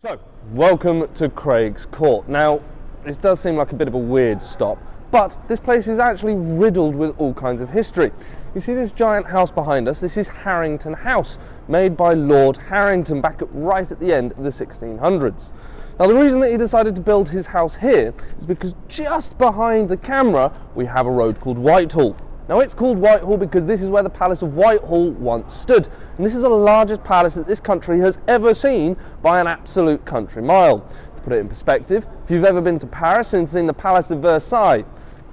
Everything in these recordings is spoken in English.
So, welcome to Craig's Court. Now, this does seem like a bit of a weird stop, but this place is actually riddled with all kinds of history. You see this giant house behind us? This is Harrington House, made by Lord Harrington right at the end of the 1600s. Now, the reason that he decided to build his house here is because just behind the camera we have a road called Whitehall. Now, it's called Whitehall because this is where the Palace of Whitehall once stood, and this is the largest palace that this country has ever seen by an absolute country mile. To put it in perspective, if you've ever been to Paris and seen the Palace of Versailles,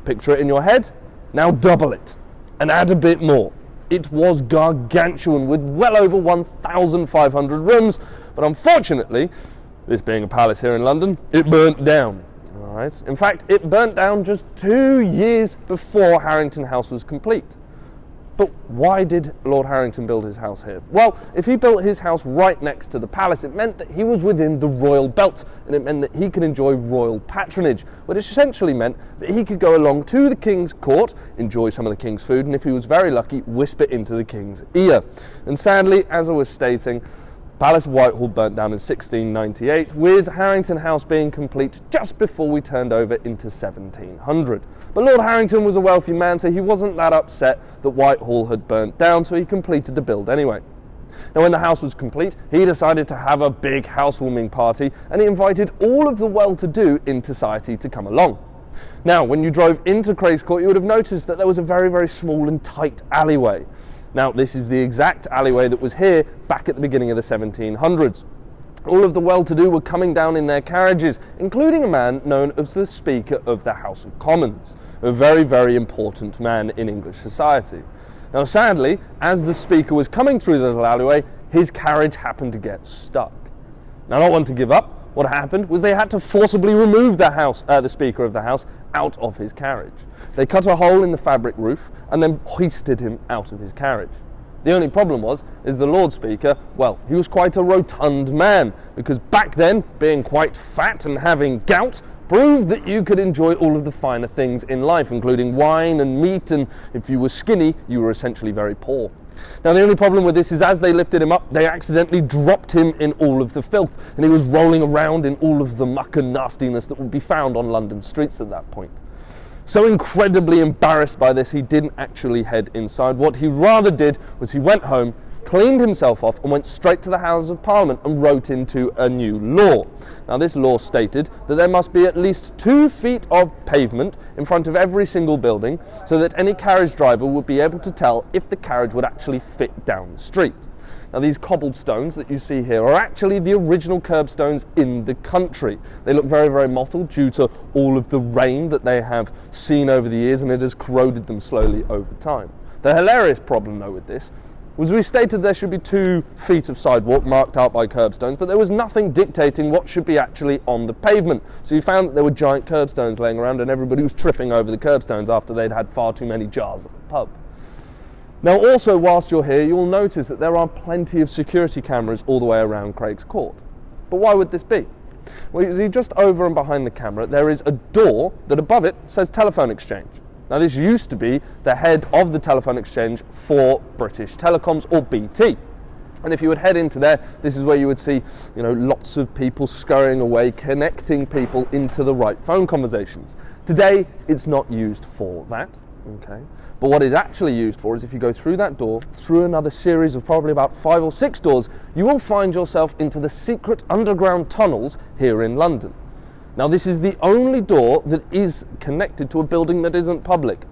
picture it in your head, now double it and add a bit more. It was gargantuan with well over 1,500 rooms, but unfortunately, this being a palace here in London, it burnt down. Right. In fact, it burnt down just 2 years before Harrington House was complete. But why did Lord Harrington build his house here? Well, if he built his house right next to the palace, it meant that he was within the royal belt, and it meant that he could enjoy royal patronage, which essentially meant that he could go along to the king's court, enjoy some of the king's food, and if he was very lucky, whisper into the king's ear. And sadly, as I was stating, Palace of Whitehall burnt down in 1698, with Harrington House being complete just before we turned over into 1700. But Lord Harrington was a wealthy man, so he wasn't that upset that Whitehall had burnt down, so he completed the build anyway. Now, when the house was complete, he decided to have a big housewarming party, and he invited all of the well-to-do in society to come along. Now, when you drove into Craig's Court, you would have noticed that there was a very, very small and tight alleyway. Now, this is the exact alleyway that was here back at the beginning of the 1700s. All of the well-to-do were coming down in their carriages, including a man known as the Speaker of the House of Commons, a very, very important man in English society. Now, sadly, as the Speaker was coming through the little alleyway, his carriage happened to get stuck. Now, not one to give up, what happened was they had to forcibly remove the Speaker of the House out of his carriage. They cut a hole in the fabric roof and then hoisted him out of his carriage. The only problem is the Lord Speaker, well, he was quite a rotund man, because back then, being quite fat and having gout proved that you could enjoy all of the finer things in life, including wine and meat, and if you were skinny, you were essentially very poor. Now, the only problem with this is as they lifted him up, they accidentally dropped him in all of the filth, and he was rolling around in all of the muck and nastiness that would be found on London streets at that point. So incredibly embarrassed by this, he didn't actually head inside. What he rather did was he went home, cleaned himself off, and went straight to the Houses of Parliament and wrote into a new law. Now, this law stated that there must be at least 2 feet of pavement in front of every single building, so that any carriage driver would be able to tell if the carriage would actually fit down the street. Now, these cobbled stones that you see here are actually the original curbstones in the country. They look very, very mottled due to all of the rain that they have seen over the years, and it has corroded them slowly over time. The hilarious problem, though, with this was we stated there should be 2 feet of sidewalk marked out by curbstones, but there was nothing dictating what should be actually on the pavement. So you found that there were giant curbstones laying around, and everybody was tripping over the curbstones after they'd had far too many jars at the pub. Now, also, whilst you're here, you'll notice that there are plenty of security cameras all the way around Craig's Court. But why would this be? Well, you see, just over and behind the camera, there is a door that above it says telephone exchange. Now, this used to be the head of the telephone exchange for British Telecoms, or BT. And if you would head into there, this is where you would see, lots of people scurrying away, connecting people into the right phone conversations. Today, it's not used for that, okay? But what it's actually used for is if you go through that door, through another series of probably about 5 or 6 doors, you will find yourself into the secret underground tunnels here in London. Now, this is the only door that is connected to a building that isn't public,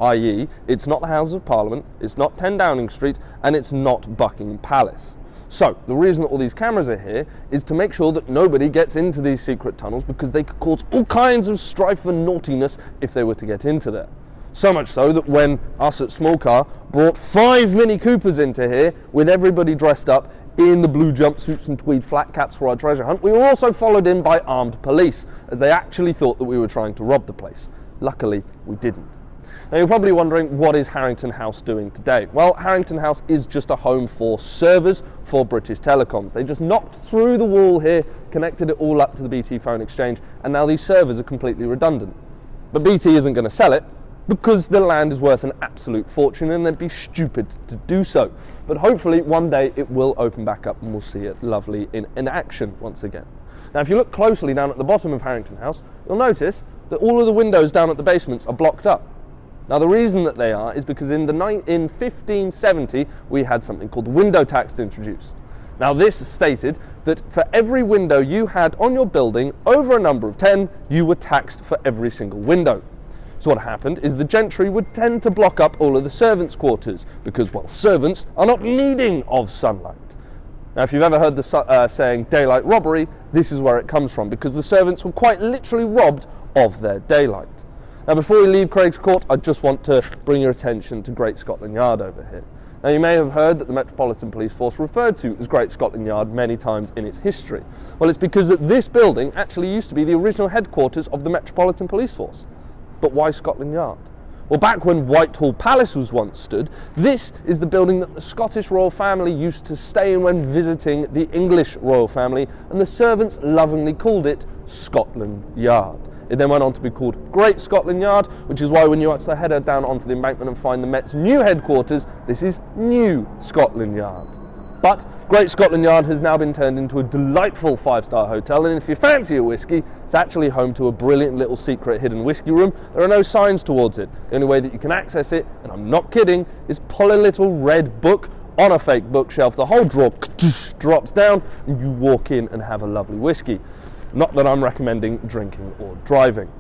i.e. it's not the Houses of Parliament, it's not 10 Downing Street, and it's not Buckingham Palace. So, the reason that all these cameras are here is to make sure that nobody gets into these secret tunnels, because they could cause all kinds of strife and naughtiness if they were to get into there. So much so that when us at Small Car brought 5 Mini Coopers into here with everybody dressed up in the blue jumpsuits and tweed flat caps for our treasure hunt, we were also followed in by armed police, as they actually thought that we were trying to rob the place. Luckily, we didn't. Now, you're probably wondering, what is Harrington House doing today? Well, Harrington House is just a home for servers for British Telecoms. They just knocked through the wall here, connected it all up to the BT phone exchange, and now these servers are completely redundant. But BT isn't going to sell it, because the land is worth an absolute fortune, and they'd be stupid to do so. But hopefully one day it will open back up and we'll see it lovely in action once again. Now, if you look closely down at the bottom of Harrington House, you'll notice that all of the windows down at the basements are blocked up. Now, the reason that they are is because in 1570 we had something called the window tax introduced. Now, this stated that for every window you had on your building over a number of 10, you were taxed for every single window. So what happened is the gentry would tend to block up all of the servants' quarters because, well, servants are not needing of sunlight. Now, if you've ever heard the saying daylight robbery, this is where it comes from, because the servants were quite literally robbed of their daylight. Now, before we leave Craig's Court, I just want to bring your attention to Great Scotland Yard over here. Now, you may have heard that the Metropolitan Police Force referred to as Great Scotland Yard many times in its history. Well, it's because that this building actually used to be the original headquarters of the Metropolitan Police Force. But why Scotland Yard? Well, back when Whitehall Palace was once stood, this is the building that the Scottish royal family used to stay in when visiting the English royal family, and the servants lovingly called it Scotland Yard. It then went on to be called Great Scotland Yard, which is why when you actually head down onto the embankment and find the Met's new headquarters, this is New Scotland Yard. But Great Scotland Yard has now been turned into a delightful 5-star hotel, and if you fancy a whiskey, it's actually home to a brilliant little secret hidden whiskey room. There are no signs towards it. The only way that you can access it, and I'm not kidding, is pull a little red book on a fake bookshelf. The whole drawer drops down, and you walk in and have a lovely whiskey. Not that I'm recommending drinking or driving.